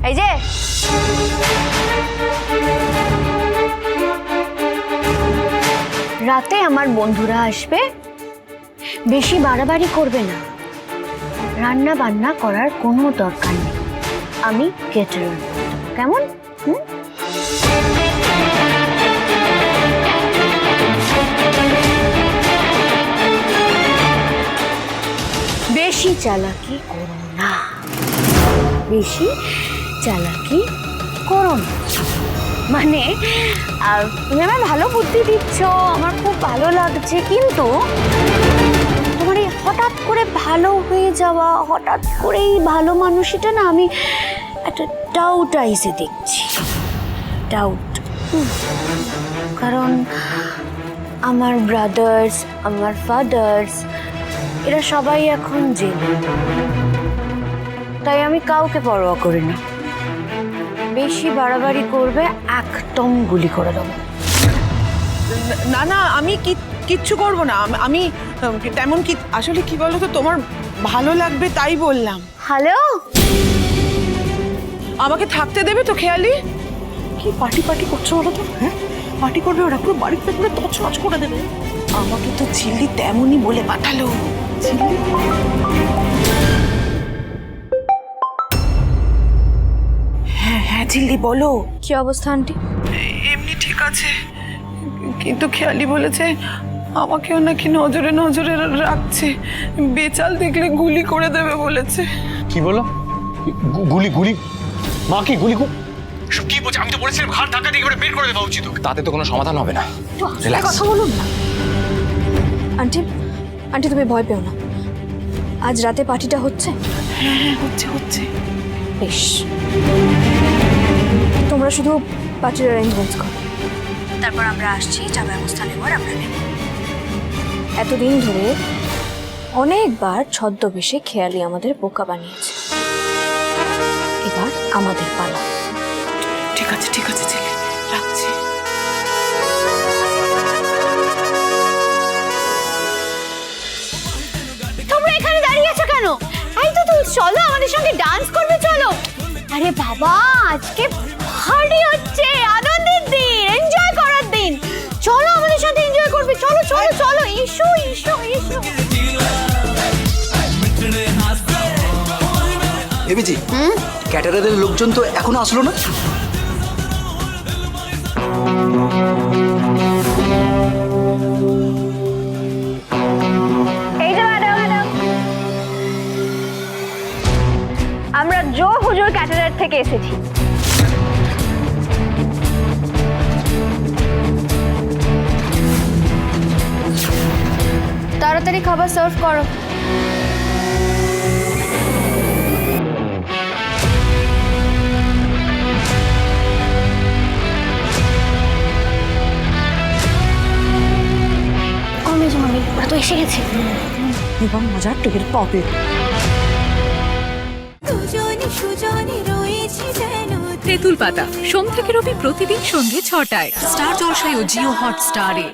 এই যে রাতে আমার বন্ধুরা আসবে, বেশি বাড়াবাড়ি করবে না, রান্না বান্না করার কোনো দরকার নেই, আমি ক্যাটারার, কেমন? বেশি চালাকি করো না, বেশি চালাকি করো না। মানে তুমি আমার ভালো বুদ্ধি দিচ্ছ, আমার খুব ভালো লাগছে, কিন্তু তোমার এই হঠাৎ করে ভালো হয়ে যাওয়া, হঠাৎ করে এই ভালো মানুষটা না আমি একটা ডাউট আইসে দেখছি, ডাউট। কারণ আমার ব্রাদার্স, আমার ফাদার্স, এরা সবাই এখন জেলে, তাই আমি কাউকে পরোয়া করি না। বেশি বাড়াবাড়ি করবে একদম গুলি করে দেবো। না না, আমি কিচ্ছু করব না, আমি তেমন কি, আসলে কি বলো তো, তোমার ভালো লাগবে তাই বললাম। হ্যালো, আমাকে থাকতে দেবে তো খেয়ালি? কি পার্টি পার্টি করছো বলো তো? হ্যাঁ, পার্টি করবে ওরা, পুরো বাড়ির পেছনে তছনছ করে দেবে। আমাকে তো ঝিল্লি তেমনই বলে পাঠালো। ঝিল্লি হ্যাঁ ঝিল্লি বলো। কি অবস্থা আন্টি? এমনি ঠিক আছে, কিন্তু খেয়ালি বলেছে আমাকেও নাকি নজরে নজরে রাখছে, বেচাল দেখলে গুলি করে দেবে বলেছে। কি বলো? গুলি গুলি? মা কি গুলি কি বলছে? আমি তো বলেছিলাম ঘাট ধাক্কা দিয়ে বের করে দেওয়া উচিত। তাতে তো কোনো সমাধান হবে না। কথা বলুন না। আন্টি, আন্টি তুমি ভয় পেও না, আজ রাতে পার্টিটা হচ্ছে। হ্যাঁ হচ্ছে হচ্ছে। বেশ, তোমরা শুধু পার্টির অ্যারেঞ্জমেন্টস করো, তারপর আমরা আসছি, যা ব্যবস্থা নেওয়ার আমরা নেব। এতদিন ধরে অনেকবার ছদ্মবেশে খেয়ালি আমাদের বোকা বানিয়েছে, এবার আমাদের পালা। ঠিক আছে ঠিক আছে ছেলে, রাখছি। তোমরা এখানে দাঁড়িয়ে আছো কেন? এই তো তুমি চলো, আমাদের সঙ্গে ডান্স করবে, চলো। আরে বাবা, আজকে পার্টি হচ্ছে, আনন্দের দিন, এনজয় করার দিন, চলো আমাদের সাথে এনজয় করবে, চলো চলো চলো, এসো এসো এসো। ভেবেছি ক্যাটারারের লোকজন তো এখনো আসলো না। এই যে ম্যাডাম, আমরা জো হুজুর ক্যাটারার থেকে এসেছি। তাড়াতাড়ি খাবার সার্ভ করো। কমে জমি, ওরা তো এসে গেছে। এবং মজার টের পাবে। তেঁতুল পাতা সোম থেকে রবি প্রতিদিন সন্ধ্যে ৬টায় স্টার জলসায় ও জিও হটস্টারে।